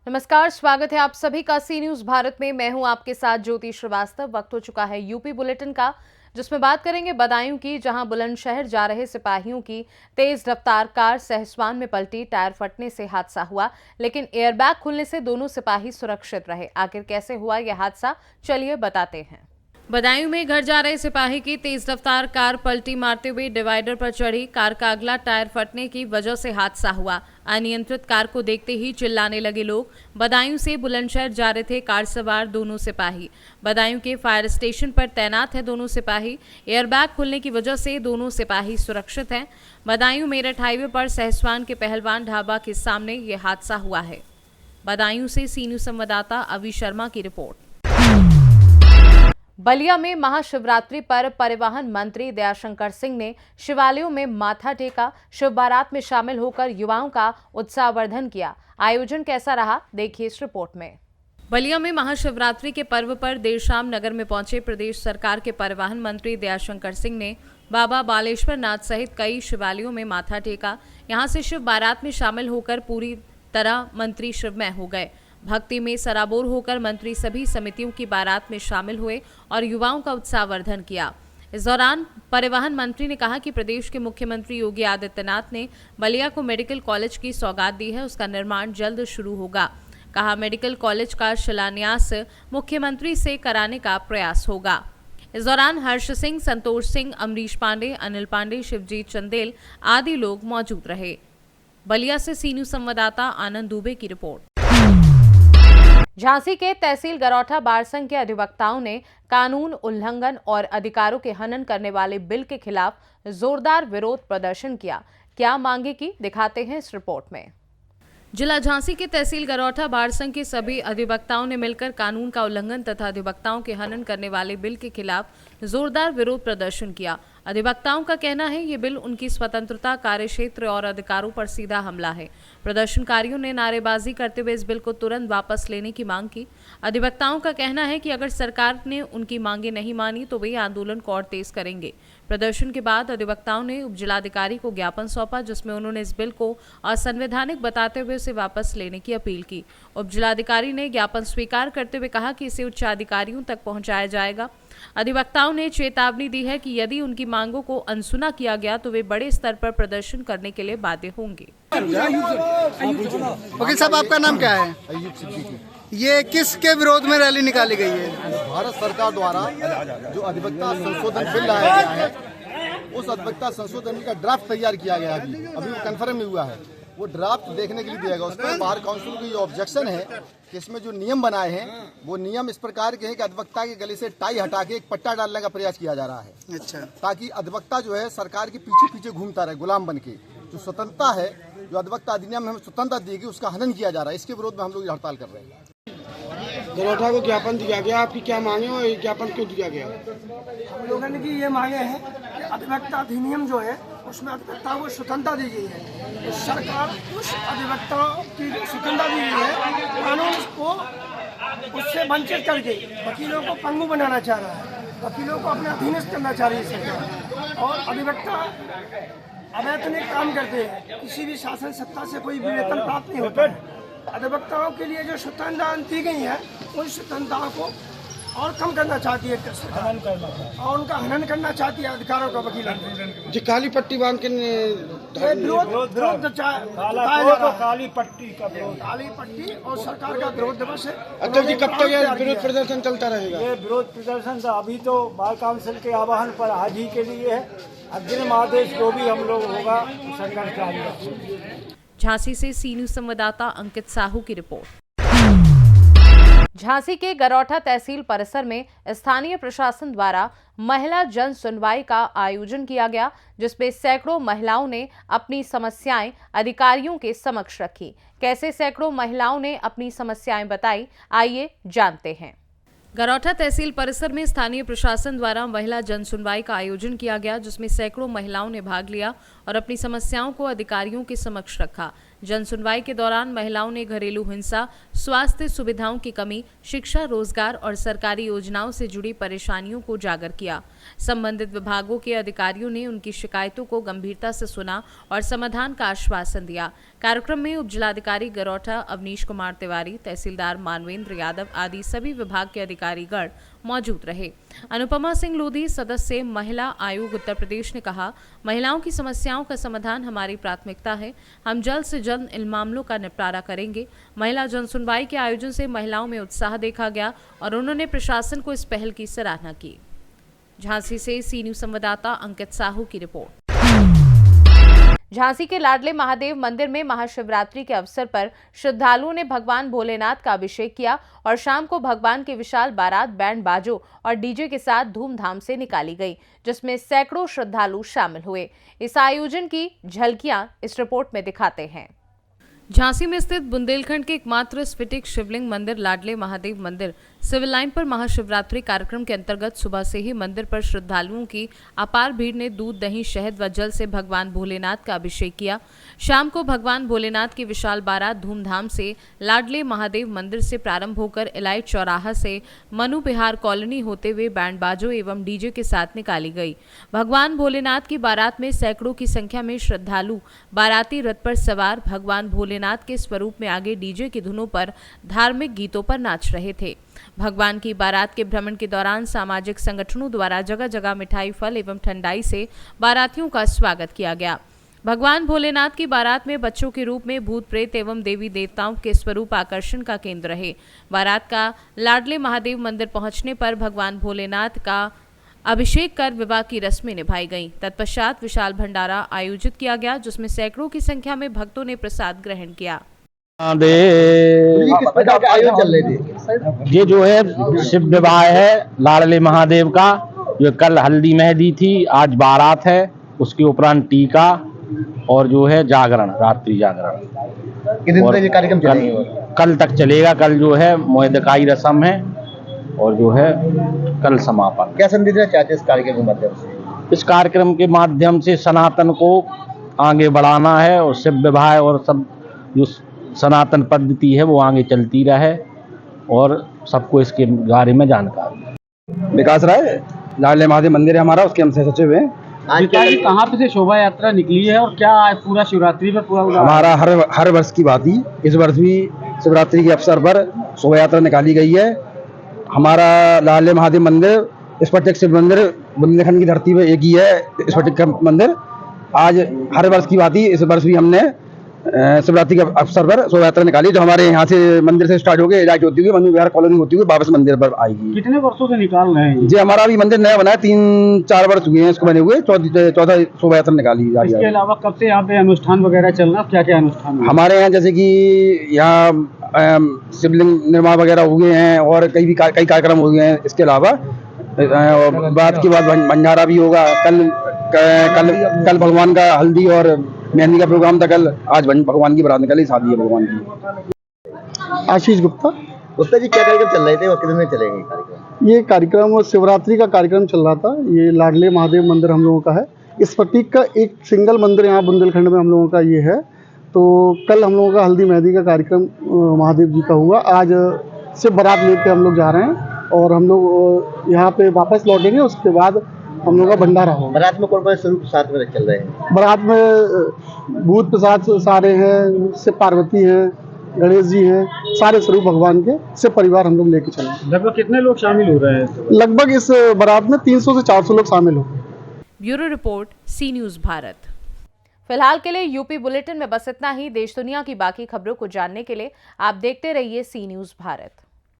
नमस्कार, स्वागत है आप सभी का सी न्यूज भारत में। मैं हूं आपके साथ ज्योति श्रीवास्तव। वक्त हो चुका है यूपी बुलेटिन का, जिसमें बात करेंगे बदायूं की, जहां बुलंदशहर जा रहे सिपाहियों की तेज रफ्तार कार सहसवान में पलटी। टायर फटने से हादसा हुआ, लेकिन एयरबैग खुलने से दोनों सिपाही सुरक्षित रहे। आखिर कैसे हुआ यह हादसा, चलिए बताते हैं। बदायूं में घर जा रहे सिपाही की तेज रफ्तार कार पलटी मारते हुए डिवाइडर पर चढ़ी। कार का अगला टायर फटने की वजह से हादसा हुआ। अनियंत्रित कार को देखते ही चिल्लाने लगे लोग। बदायूं से बुलंदशहर जा रहे थे कार सवार दोनों सिपाही। बदायूं के फायर स्टेशन पर तैनात है दोनों सिपाही। एयरबैग खुलने की वजह से दोनों सिपाही सुरक्षित हैं। बदायूं मेरठ हाईवे पर सहसवान के पहलवान ढाबा के सामने यह हादसा हुआ है। बदायूं से सी न्यूज संवाददाता अवि शर्मा की रिपोर्ट। बलिया में महाशिवरात्रि पर परिवहन मंत्री दयाशंकर सिंह ने शिवालयों में माथा टेका। शिव बारात में शामिल होकर युवाओं का उत्साहवर्धन किया। आयोजन कैसा रहा, देखिए इस रिपोर्ट में। बलिया में महाशिवरात्रि के पर्व पर देर शाम नगर में पहुंचे प्रदेश सरकार के परिवहन मंत्री दयाशंकर सिंह ने बाबा बालेश्वर नाथ सहित कई शिवालयों में माथा टेका। यहां से शिव बारात में शामिल होकर पूरी तरह मंत्री शिवमय हो गए। भक्ति में सराबोर होकर मंत्री सभी समितियों की बारात में शामिल हुए और युवाओं का उत्साहवर्धन किया। इस दौरान परिवहन मंत्री ने कहा कि प्रदेश के मुख्यमंत्री योगी आदित्यनाथ ने बलिया को मेडिकल कॉलेज की सौगात दी है, उसका निर्माण जल्द शुरू होगा। कहा मेडिकल कॉलेज का शिलान्यास मुख्यमंत्री से कराने का प्रयास होगा। इस दौरान हर्ष सिंह, संतोष सिंह, अमरीश पांडे, अनिल पांडे, शिवजीत चंदेल आदि लोग मौजूद रहे। बलिया से सी न्यूज संवाददाता आनंद दुबे की रिपोर्ट। झांसी के तहसील गरौठा बार संघ के अधिवक्ताओं ने कानून उल्लंघन और अधिकारों के हनन करने वाले बिल के खिलाफ जोरदार विरोध प्रदर्शन किया। क्या मांगे की, दिखाते हैं इस रिपोर्ट में। जिला झांसी के तहसील गरौठा बार संघ के सभी अधिवक्ताओं ने मिलकर कानून का उल्लंघन तथा अधिवक्ताओं के हनन करने वाले बिल के खिलाफ जोरदार विरोध प्रदर्शन किया। अधिवक्ताओं का कहना है ये बिल उनकी स्वतंत्रता, कार्यक्षेत्र और अधिकारों पर सीधा हमला है। प्रदर्शनकारियों ने नारेबाजी करते हुए इस बिल को तुरंत वापस लेने की मांग की। अधिवक्ताओं का कहना है कि अगर सरकार ने उनकी मांगे नहीं मानी तो वे आंदोलन को और तेज करेंगे। प्रदर्शन के बाद अधिवक्ताओं ने उपजिलाधिकारी को ज्ञापन सौंपा, जिसमें उन्होंने इस बिल को असंवैधानिक बताते हुए उसे वापस लेने की अपील की। उपजिलाधिकारी ने ज्ञापन स्वीकार करते हुए कहा कि इसे उच्चाधिकारियों तक पहुंचाया जाएगा। अधिवक्ताओं ने चेतावनी दी है कि यदि उनकी मांगों को अनसुना किया गया तो वे बड़े स्तर पर प्रदर्शन करने के लिए बाध्य होंगे। वकील साहब, आपका नाम क्या है? ये किसके विरोध में रैली निकाली गई है? भारत सरकार द्वारा जो अधिवक्ता संशोधन बिल लाया गया है, उस अधिवक्ता संशोधन का ड्राफ्ट तैयार किया गया है। अभी वो कन्फर्म हुआ है, वो ड्राफ्ट देखने के लिए दिया गया। उस पर बार काउंसिल की जो ऑब्जेक्शन है कि इसमें जो नियम बनाए हैं वो नियम इस प्रकार के हैं कि अधिवक्ता के गले से टाई हटा के एक पट्टा डालने का प्रयास किया जा रहा है। अच्छा। ताकि अधिवक्ता जो है सरकार के पीछे पीछे घूमता रहे गुलाम बन के। जो स्वतंत्रता है, जो अधिवक्ता अधिनियम में हमें स्वतंत्रता दी गई, उसका हनन किया जा रहा है। इसके विरोध में हम लोग हड़ताल कर रहे हैं। गरौठा को ज्ञापन दिया गया, आपकी क्या मांगे और ज्ञापन क्यों दिया गया? हम लोगों ने की ये मांगे हैं कि अधिवक्ता अधिनियम जो है उसमें अधिवक्ता को स्वतंत्रता दी गई है। तो सरकार उस अधिवक्ता की स्वतंत्रता दी गई है, कानून को उससे वंचित करके वकीलों को पंगु बनाना चाह रहा है, वकीलों को अपने अधीनस्थ करना चाह रही है सरकार। और अधिवक्ता अवैतनिक काम करते हैं, किसी भी शासन सत्ता से कोई भी वेतन प्राप्त नहीं होता है। अधिवक्ताओं के लिए जो स्वतंत्रता दी गई है, उन स्वतंत्रता को और कम करना चाहती है सरकार और उनका हनन करना चाहती है अधिकारों का। वकील जी काली पट्टी बांध के काली पट्टी और सरकार का विरोध दिवस है। अध्यक्ष जी, कब तक यह विरोध प्रदर्शन चलता रहेगा? ये विरोध प्रदर्शन तो अभी तो बार काउंसिल के आह्वान पर आज ही के लिए है। अग्रिम आदेश जो भी हम लोग होगा संघर्ष जारी रखेंगे। झांसी से सी न्यूज संवाददाता अंकित साहू की रिपोर्ट। झांसी के गरौठा तहसील परिसर में स्थानीय प्रशासन द्वारा महिला जन सुनवाई का आयोजन किया गया, जिसमें सैकड़ों महिलाओं ने अपनी समस्याएं अधिकारियों के समक्ष रखी। कैसे सैकड़ों महिलाओं ने अपनी समस्याएं बताई, आइए जानते हैं। गरौठा तहसील परिसर में स्थानीय प्रशासन द्वारा महिला जन सुनवाई का आयोजन किया गया, जिसमें सैकड़ों महिलाओं ने भाग लिया और अपनी समस्याओं को अधिकारियों के समक्ष रखा। जन सुनवाई के दौरान महिलाओं ने घरेलू हिंसा, स्वास्थ्य सुविधाओं की कमी, शिक्षा, रोजगार और सरकारी योजनाओं से जुड़ी परेशानियों को उजागर किया। संबंधित विभागों के अधिकारियों ने उनकी शिकायतों को गंभीरता से सुना और समाधान का आश्वासन दिया। कार्यक्रम में उपजिलाधिकारी गरौठा अवनीश कुमार तिवारी, तहसीलदार मानवेंद्र यादव आदि सभी विभाग के अधिकारीगण मौजूद रहे। अनुपमा सिंह लोधी, सदस्य महिला आयोग उत्तर प्रदेश ने कहा, महिलाओं की समस्याओं का समाधान हमारी प्राथमिकता है। हम जल्द से जल्द इन मामलों का निपटारा करेंगे। महिला जन सुनवाई के आयोजन से महिलाओं में उत्साह देखा गया और उन्होंने प्रशासन को इस पहल की सराहना की। झांसी से सी न्यूज संवाददाता अंकित साहू की रिपोर्ट। झांसी के लाडले महादेव मंदिर में महाशिवरात्रि के अवसर पर श्रद्धालुओं ने भगवान भोलेनाथ का अभिषेक किया और शाम को भगवान की विशाल बारात बैंड बाजों और डीजे के साथ धूमधाम से निकाली गई, जिसमें सैकड़ों श्रद्धालु शामिल हुए। इस आयोजन की झलकियां इस रिपोर्ट में दिखाते हैं। झांसी में स्थित बुंदेलखंड के एकमात्र स्फटिक शिवलिंग मंदिर लाडले महादेव मंदिर सिविल लाइन पर महाशिवरात्रि कार्यक्रम के अंतर्गत सुबह से ही मंदिर पर श्रद्धालुओं की अपार भीड़ ने दूध, दही, शहद व जल से भगवान भोलेनाथ का अभिषेक किया। शाम को भगवान भोलेनाथ की विशाल बारात धूमधाम से लाडले महादेव मंदिर से प्रारंभ होकर इलाइट चौराहा से मनु बिहार कॉलोनी होते हुए बैंड बाजों एवं डीजे के साथ निकाली गई। भगवान भोलेनाथ की बारात में सैकड़ों की संख्या में श्रद्धालु बाराती रथ पर सवार भगवान भोलेनाथ के स्वरूप में आगे डीजे की धुनों पर धार्मिक गीतों पर नाच रहे थे। भगवान की बारात के भ्रमण के दौरान सामाजिक संगठनों द्वारा जगह जगह मिठाई, फल एवं ठंडाई से बारातियों का स्वागत किया गया। भगवान भोलेनाथ की बारात में बच्चों के रूप में भूत प्रेत एवं देवी देवताओं के स्वरूप आकर्षण का केंद्र रहे। बारात का लाडले महादेव मंदिर पहुंचने पर भगवान भोलेनाथ का अभिषेक कर विवाह की रस्में निभाई गईं। तत्पश्चात विशाल भंडारा आयोजित किया गया, जिसमें सैकड़ों की संख्या में भक्तों ने प्रसाद ग्रहण किया। किस प्रकार के आयोजन चल रहे थे? ये जो है शिव विवाह है लाडले महादेव का, जो कल हल्दी मेहंदी थी, आज बारात है, उसके उपरांत टीका और जो है जागरण, रात्रि जागरण। कितने दिन तक ये कार्यक्रम चलेगा? कल तक चलेगा। कल जो है मोहदकाई रस्म है और जो है कल समापन। क्या संदेश देना चाहते हैं इस कार्यक्रम के माध्यम से? इस कार्यक्रम के माध्यम से सनातन को आगे बढ़ाना है और शिव विवाह और सब जो सनातन पद्धति है वो आगे चलती रहे और सबको इसके बारे में जानकारी। विकास राय, लाडले महादेव मंदिर है हमारा, उसके हम सह सचिव हैं। आज कहाँ पे से शोभा यात्रा निकली है और क्या पूरा शिवरात्रि पर पूरा हमारा हर वर्ष की बात ही इस वर्ष भी शिवरात्रि के अवसर पर शोभा यात्रा निकाली गई है। हमारा लाडले महादेव मंदिर स्फटिक शिव मंदिर बुंदेलखंड की धरती पे एक ही है स्फटिक का मंदिर। आज हर वर्ष की बात ही इस वर्ष भी हमने शिवरात्रि के अवसर पर शोभा यात्रा निकाली, जो हमारे यहाँ से मंदिर से स्टार्ट होकर इलाज होती हुई मनु विहार कॉलोनी होती हुई वापस मंदिर पर आएगी। कितने वर्षों से निकाल रहे हैं? जी हमारा अभी मंदिर नया बना है, 3-4 वर्ष हुए हैं इसको बने हुए। 14 शोभा यात्रा निकाली जा रही है। इसके अलावा कब से यहाँ पे अनुष्ठान वगैरह चल रहा है? क्या क्या अनुष्ठान हमारे यहाँ? जैसे कि यहाँ शिवलिंग निर्माण वगैरह हुए हैं और कई कार्यक्रम हुए हैं। इसके अलावा बात के बाद भंडारा भी होगा। कल भगवान का हल्दी और मेहंदी का प्रोग्राम था कल। आज भगवान की बारात निकली, शादी है भगवान की। आशीष गुप्ता जी, क्या कार्यक्रम चल रहे थे और कितने दिन चलेंगे कार्यक्रम? ये कार्यक्रम शिवरात्रि का कार्यक्रम चल रहा था। ये लाडले महादेव मंदिर हम लोगों का है। इस प्रतीक का एक सिंगल मंदिर यहाँ बुंदेलखंड में हम लोगों का ये है। तो कल हम लोगों का हल्दी मेहंदी का कार्यक्रम महादेव जी का हुआ। आज शिव बारात लेके हम लोग जा रहे हैं और हम लोग यहाँ पे वापस लौटेंगे। उसके बाद हम लोग का भंडारा होगा। बारात में कौन कौन स्वरूप साथ में चल रहे हैं? बारात में भूत प्रसाद सारे हैं, शिव पार्वती हैं, गणेश जी हैं, सारे स्वरूप भगवान के शिव परिवार हम लोग लेके चलेंगे। लगभग कितने लोग शामिल हो रहे हैं? लगभग इस बारात में 300 से 400 लोग शामिल हो। ब्यूरो रिपोर्ट, सी न्यूज भारत। फिलहाल के लिए यूपी बुलेटिन में बस इतना ही। देश दुनिया की बाकी खबरों को जानने के लिए आप देखते रहिए सी न्यूज भारत।